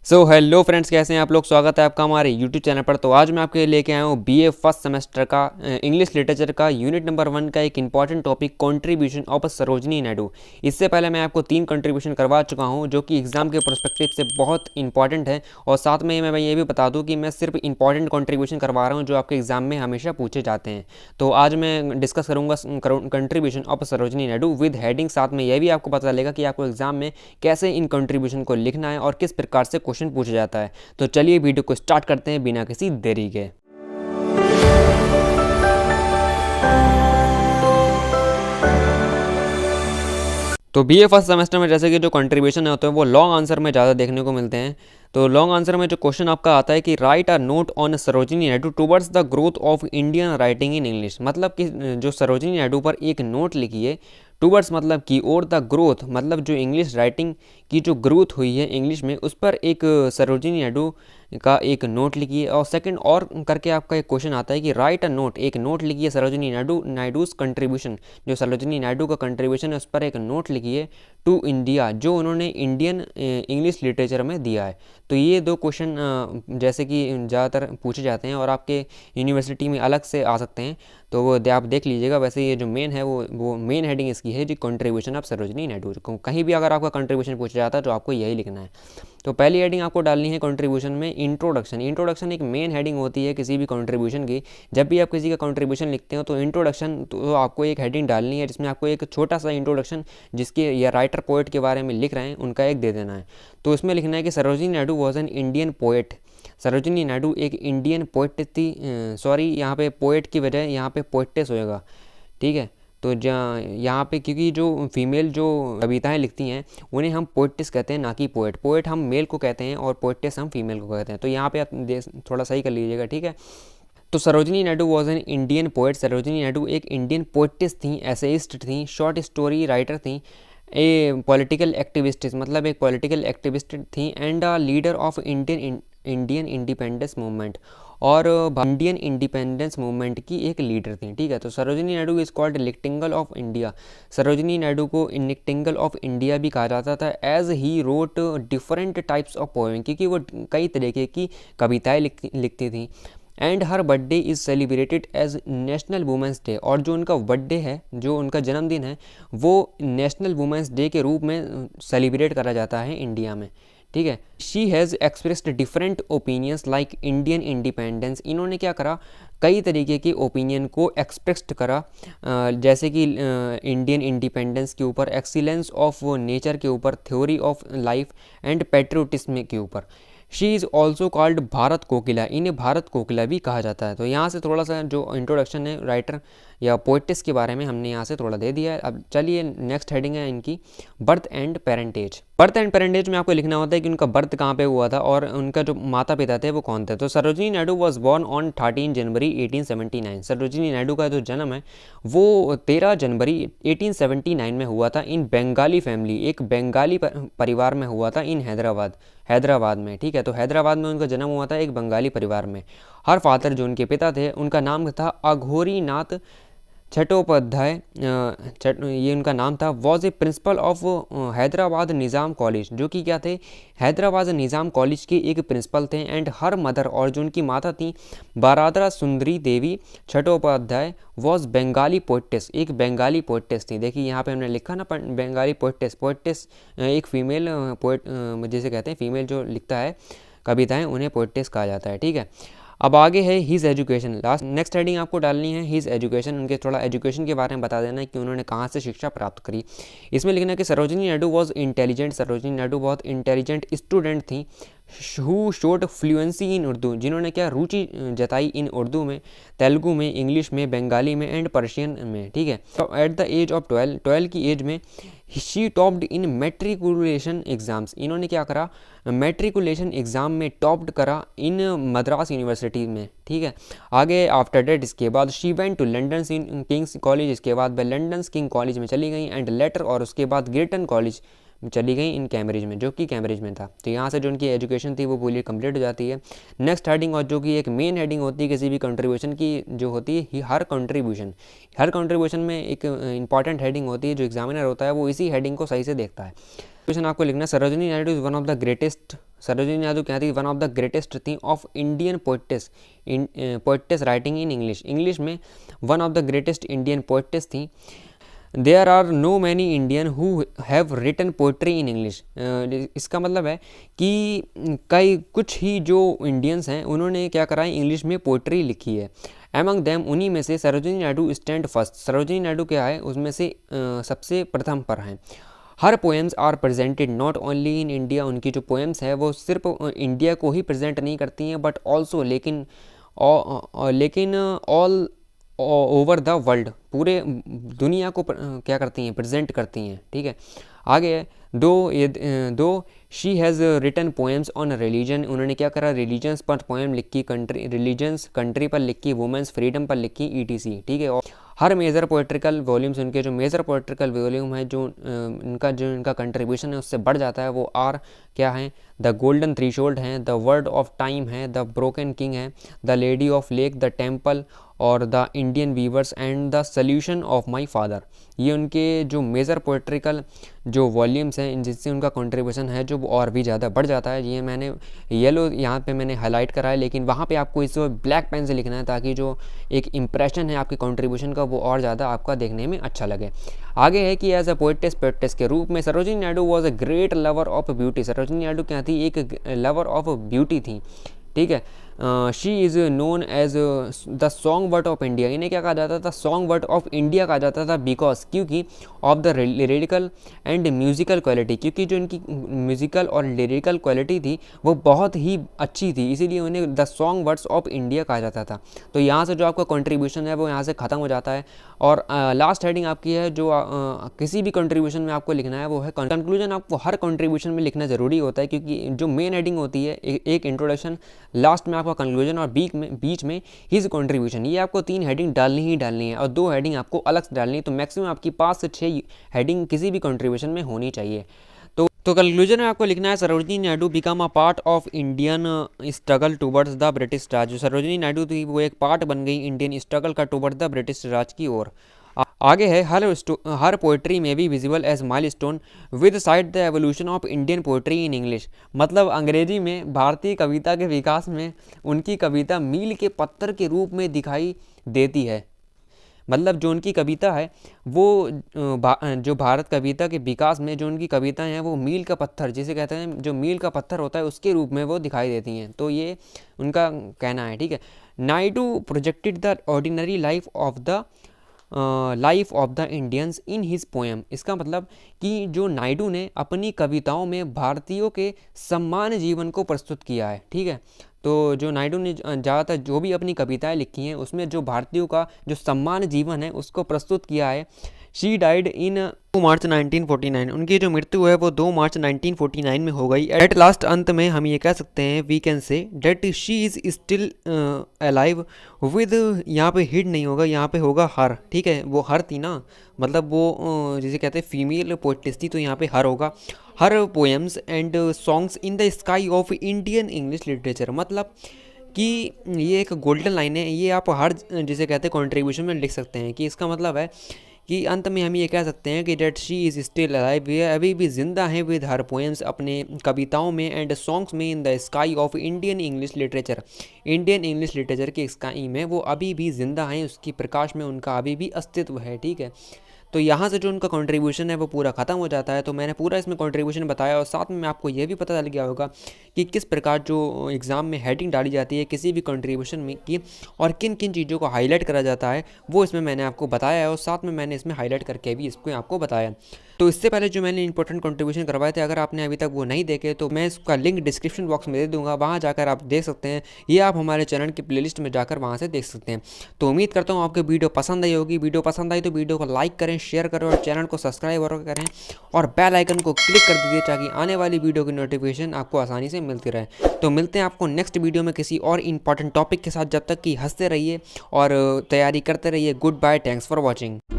So hello friends, कैसे हैं आप लोग। स्वागत है आपका हमारे यूट्यूब चैनल पर। तो आज मैं आपके लिए लेके आया हूँ बीए फर्स्ट सेमेस्टर का इंग्लिश लिटरेचर का यूनिट नंबर 1 का एक important topic contribution of Sarojini Naidu. इससे पहले मैं आपको 3 कंट्रीब्यूशन करवा चुका हूँ जो कि एग्जाम के पर्सपेक्टिव से बहुत इंपॉर्टेंट है। और साथ में मैं ये भी बता दूँ कि मैं सिर्फ इंपॉर्टेंट कंट्रीब्यूशन करवा रहा हूँ जो आपके एग्जाम में हमेशा पूछे जाते हैं। तो आज मैं डिस्कस करूँगा contribution of Sarojini Naidu with heading. साथ में यह भी आपको पता चलेगा कि आपको एग्जाम में कैसे इन कंट्रीब्यूशन को लिखना है और किस प्रकार से क्वेश्चन पूछा जाता है। तो चलिए वीडियो को स्टार्ट करते हैं बिना किसी देरी के। तो बीए फर्स्ट सेमेस्टर में जैसे कि जो कंट्रीब्यूशन होते हैं वो लॉन्ग आंसर में ज़्यादा देखने को मिलते हैं। तो लॉन्ग आंसर में जो क्वेश्चन आपका आता है कि right a note on Sarojini Naidu towards the growth of Indian writing in English. मतलब कि जो सरोजिनी नायडू पर एक नोट लिखिए। टुवर्ड्स मतलब की और, द ग्रोथ मतलब जो इंग्लिश राइटिंग की जो ग्रोथ हुई है इंग्लिश में उस पर एक सरोजिनी नायडू का एक नोट लिखिए। और सेकंड और करके आपका एक क्वेश्चन आता है कि राइट अ नोट, एक नोट लिखिए सरोजिनी नायडूज कंट्रीब्यूशन, जो सरोजिनी नायडू का कंट्रीब्यूशन है उस पर एक नोट लिखिए टू इंडिया, जो उन्होंने इंडियन इंग्लिश लिटरेचर में दिया है। तो ये 2 क्वेश्चन जैसे कि ज़्यादातर पूछे जाते हैं और आपके यूनिवर्सिटी में अलग से आ सकते हैं, तो वो आप देख लीजिएगा। वैसे ये जो मेन है वो मेन हेडिंग इसकी है जी कंट्रीब्यूशन ऑफ सरोजिनी नायडू। कहीं भी अगर आपका कंट्रीब्यूशन पूछा जाता है तो आपको यही लिखना है। तो पहली हेडिंग आपको डालनी है कंट्रीब्यूशन में इंट्रोडक्शन। इंट्रोडक्शन एक मेन हेडिंग होती है किसी भी कंट्रीब्यूशन की। जब भी आप किसी का कंट्रीब्यूशन लिखते हो तो इंट्रोडक्शन तो आपको एक हेडिंग डालनी है जिसमें आपको एक छोटा सा इंट्रोडक्शन जिसके या राइटर पोएट के बारे में लिख रहे हैं उनका एक दे देना है। तो इसमें लिखना है कि Sarojini Naidu was an Indian poet. Sarojini Naidu एक इंडियन पोएट थी। सॉरी, यहाँ पे पोएट की बजाय यहाँ पे पोएटेस होएगा, ठीक है। तो यहाँ पे क्योंकि जो फीमेल जो कविताएं लिखती हैं उन्हें हम पोएटिस कहते हैं, ना कि पोएट। पोएट हम मेल को कहते हैं और पोएटिस हम फीमेल को कहते हैं। तो यहाँ पे आप थोड़ा सही कर लीजिएगा, ठीक है। तो Sarojini Naidu was an Indian poet. Sarojini Naidu एक इंडियन पोएटिस थी, एसेइस्ट थी, शॉर्ट स्टोरी राइटर थी, ए पॉलिटिकल एक्टिविस्ट मतलब एक पॉलिटिकल एक्टिविस्ट थी, and a leader of Indian independence movement, और इंडियन इंडिपेंडेंस मूवमेंट की एक लीडर थी, ठीक है। तो Sarojini Naidu is called nightingale of India. Sarojini Naidu को निटिंगेल ऑफ इंडिया भी कहा जाता था as he wrote different types of poem, क्योंकि वो कई तरीके की कविताएं लिखती थी। And her birthday is celebrated as national women's day, और जो उनका बर्थडे है, जो उनका जन्मदिन है, वो नेशनल वुमेंस डे के रूप में सेलिब्रेट करा जाता है इंडिया में, ठीक है। She has expressed different opinions like Indian independence. इन्होंने क्या करा, कई तरीके के ओपिनियन को एक्सप्रेस्ड करा, जैसे कि इंडियन इंडिपेंडेंस के ऊपर, एक्सीलेंस ऑफ नेचर के ऊपर, theory of life and patriotism के ऊपर। She is also called Bharat Kokila. इन्हें भारत कोकिला भी कहा जाता है। तो यहाँ से थोड़ा सा जो इंट्रोडक्शन है राइटर या पोएटिस के बारे में हमने यहाँ से थोड़ा दे दिया है। अब चलिए नेक्स्ट हेडिंग है इनकी birth and parentage. Birth and parentage में आपको लिखना होता है कि उनका बर्थ कहाँ पे हुआ था और उनका जो माता पिता थे वो कौन थे। तो Sarojini Naidu was born on 13 जनवरी 1879। सरोजिनी नायडू का जो जन्म है वो 13 जनवरी 1879 में हुआ था इन बंगाली फैमिली, एक बंगाली परिवार में हुआ था इन हैदराबाद में, ठीक है। तो हैदराबाद में उनका जन्म हुआ था एक बंगाली परिवार में। हर फादर जो उनके पिता थे उनका नाम था अघोरी नाथ चट्टोपाध्याय, ये उनका नाम था। Was a principle of Hyderabad Nizam college, जो कि क्या थे, हैदराबाद निज़ाम कॉलेज के एक प्रिंसिपल थे। एंड हर मदर, और जो उनकी माता थी बारादरा सुंदरी देवी चट्टोपाध्याय, वॉज बंगाली पोएटिस, एक बंगाली पोएटिस थी। देखिए यहाँ पे हमने लिखा ना बंगाली पोएटिस एक फीमेल पोएट जैसे कहते हैं, फीमेल जो लिखता है कविताएं उन्हें पोएटिस कहा जाता है, ठीक है। अब आगे है his education. Last next heading आपको डालनी है हिज एजुकेशन। उनके थोड़ा एजुकेशन के बारे में बता देना है कि उन्होंने कहाँ से शिक्षा प्राप्त करी। इसमें लिखना है कि सरोजिनी नायडू वॉज इंटेलिजेंट। सरोजिनी नायडू बहुत इंटेलिजेंट स्टूडेंट थी। Who showed fluency in Urdu, जिन्होंने क्या रुचि जताई इन उर्दू में, तेलुगु में, इंग्लिश में, बंगाली में एंड पर्शियन में, ठीक है। तो एट द एज ऑफ 12 की एज में she topped in matriculation exams. इन्होंने क्या करा, मेट्रिकुलेशन एग्ज़ाम में टॉप्ड करा इन मद्रास यूनिवर्सिटी में, ठीक है। आगे आफ्टर डेट इसके बाद she went to London King's College, इसके बाद वह लंडन किंग कॉलेज में चली गई। एंड लेटर, और उसके बाद गिरटन कॉलेज चली गई इन कैम्ब्रिज में, जो कि कैम्ब्रिज में था। तो यहाँ से जो उनकी एजुकेशन थी वो पूरी कंप्लीट हो जाती है। नेक्स्ट हेडिंग, और जो कि एक मेन हेडिंग होती है किसी भी कंट्रीब्यूशन की, जो होती है हर कंट्रीब्यूशन में एक इंपॉर्टेंट हेडिंग होती है। जो एग्जामिनर होता है वो इसी हेडिंग को सही से देखता है। क्वेश्चन आपको लिखना है, Sarojini Naidu is one of the greatest Sarojini Naidu क्या थी, वन ऑफ द ग्रेटेस्ट थी of Indian poetess writing in English, English में one of the greatest Indian poetess थी। There are no many Indian who have written poetry in English, इसका मतलब है कि कई कुछ ही जो इंडियंस हैं उन्होंने क्या करा है, इंग्लिश में पोइट्री लिखी है। एमंग दैम, उन्हीं में से सरोजिनी नायडू स्टैंड फर्स्ट, सरोजिनी नायडू क्या है उसमें से सबसे प्रथम पर हैं। Her poems are presented not only in India, उनकी जो पोएम्स है वो सिर्फ इंडिया को ही प्रेजेंट नहीं करती हैं बट ऑल्सो लेकिन ऑल ओवर द वर्ल्ड, पूरे दुनिया को क्या करती हैं, प्रेजेंट करती हैं। ठीक है, आगे है दो she has written poems on religion, उन्होंने क्या करा, रिलीजन्स पर पोएम लिखी, कंट्री पर लिखी, वुमेंस फ्रीडम पर लिखी, ETC। ठीक है, और हर मेजर पोइट्रिकल वॉल्यूम्स, उनके जो मेजर पोइट्रिकल वॉल्यूम है जो इनका कंट्रीब्यूशन है उससे बढ़ जाता है, वो आर क्या है, द गोल्डन थ्रीशोल्ड हैं, द वर्ड ऑफ टाइम है, द ब्रोकन किंग है, the lady of lake, the temple और the Indian weavers and the solution of my father. ये उनके जो मेजर पोइट्रिकल जो वॉल्यूम्स हैं जिससे उनका कंट्रीब्यूशन है जो और भी ज़्यादा बढ़ जाता है। ये मैंने येलो यहाँ पे मैंने हाईलाइट करा है, लेकिन वहाँ पे आपको इस ब्लैक पेन से लिखना है ताकि जो एक इम्प्रेशन है आपके कंट्रीब्यूशन का वो और ज़्यादा आपका देखने में अच्छा लगे। आगे है कि एज अ पोइटेस के रूप में Sarojini Naidu was a great lover of beauty, Sarojini Naidu क्या थी, एक लवर ऑफ ब्यूटी थी। ठीक है, she is known as the song bird of India, इन्हें क्या कहा जाता था, सॉन्ग वर्ड ऑफ इंडिया कहा जाता था, बिकॉज क्योंकि of the lyrical and musical quality, क्योंकि जो इनकी म्यूज़िकल और लिरिकल क्वालिटी थी वो बहुत ही अच्छी थी, इसीलिए उन्हें the song words of India कहा जाता था। तो यहाँ से जो आपका कंट्रीब्यूशन है वो यहाँ से ख़त्म हो जाता है। और लास्ट हेडिंग आपकी है जो किसी भी कंट्रीब्यूशन में आपको लिखना है वो है कंक्लूजन। आपको हर कंट्रीब्यूशन में लिखना ज़रूरी होता है क्योंकि जो मेन हेडिंग होती है एक इंट्रोडक्शन, लास्ट में आपका कंक्लूजन और बीच में हिज कंट्रीब्यूशन, ये आपको 3 हेडिंग डालनी ही डालनी है और 2 हेडिंग आपको अलग से डालनी है। तो मैक्सिमम आपकी 5 से 6 हेडिंग किसी भी कंट्रीब्यूशन में होनी चाहिए। तो कंक्लूजन में आपको लिखना है Sarojini Naidu become a part of Indian struggle towards the British Raj, जो सरोजिनी नायडू थी वो एक पार्ट बन गई इंडियन स्ट्रगल का टुवर्ड्स द ब्रिटिश राज की ओर। आगे है हर पोइट्री में भी visible as milestone with side the evolution of Indian poetry in English, मतलब अंग्रेजी में भारतीय कविता के विकास में उनकी कविता मील के पत्थर के रूप में दिखाई देती है। मतलब जो उनकी कविता है वो जो भारत कविता के विकास में जो उनकी कविताएं हैं वो मील का पत्थर, जिसे कहते हैं जो मील का पत्थर होता है उसके रूप में वो दिखाई देती हैं। तो ये उनका कहना है। ठीक है, Naidu projected the ordinary life of the Indians in his poem, इसका मतलब कि जो नायडू ने अपनी कविताओं में भारतीयों के सम्मान जीवन को प्रस्तुत किया है। ठीक है, तो जो नायडू ने ज़्यादातर जो भी अपनी कविताएं लिखी हैं उसमें जो भारतीयों का जो सम्मान जीवन है उसको प्रस्तुत किया है। शी डाइड इन 2 मार्च 1949, उनकी जो मृत्यु है वो 2 मार्च 1949 में हो गई। एट लास्ट, अंत में हम ये कह सकते हैं we can say that she is still alive with, यहाँ पे हिड नहीं होगा, यहाँ पे होगा हर। ठीक है, वो हर थी ना, मतलब वो जिसे कहते हैं फीमेल पोएटिस थी, तो यहाँ पे हर होगा। Her poems and songs in the sky of Indian English literature, मतलब कि ये एक गोल्डन लाइन है, ये आप हर जिसे कहते हैं कंट्रीब्यूशन में लिख सकते हैं कि इसका मतलब है कि अंत में हम ये कह सकते हैं कि that she is still alive, ये अभी भी जिंदा हैं विद हर पोएम्स, अपने कविताओं में एंड सॉन्ग्स में, इन the sky of Indian English literature, Indian English literature के स्काई में वो अभी भी जिंदा हैं, उसकी प्रकाश में उनका अभी भी अस्तित्व है। ठीक है, तो यहाँ से जो उनका कंट्रीब्यूशन है वो पूरा ख़त्म हो जाता है। तो मैंने पूरा इसमें कंट्रीब्यूशन बताया और साथ में आपको ये भी पता चल गया होगा कि किस प्रकार जो एग्ज़ाम में हेडिंग डाली जाती है किसी भी कंट्रीब्यूशन में की और किन किन चीज़ों को हाईलाइट करा जाता है, वो इसमें मैंने आपको बताया है और साथ में मैंने इसमें हाईलाइट करके भी इसको आपको बताया। तो इससे पहले जो मैंने इंपॉर्टेंट कंट्रीब्यूशन करवाए थे, अगर आपने अभी तक वो नहीं देखे तो मैं इसका लिंक डिस्क्रिप्शन बॉक्स में दे दूंगा, वहाँ जाकर आप देख सकते हैं, ये आप हमारे चैनल की प्लेलिस्ट में जाकर वहाँ से देख सकते हैं। तो उम्मीद करता हूँ आपको वीडियो पसंद आई होगी। वीडियो पसंद आई तो वीडियो को लाइक करें, शेयर करें और चैनल को सब्सक्राइब करें और बेल आइकन को क्लिक कर दीजिए ताकि आने वाली वीडियो की नोटिफिकेशन आपको आसानी से मिलती रहे। तो मिलते हैं आपको नेक्स्ट वीडियो में किसी और इंपॉर्टेंट टॉपिक के साथ, जब तक कि हंसते रहिए और तैयारी करते रहिए। Good bye, thanks for watching.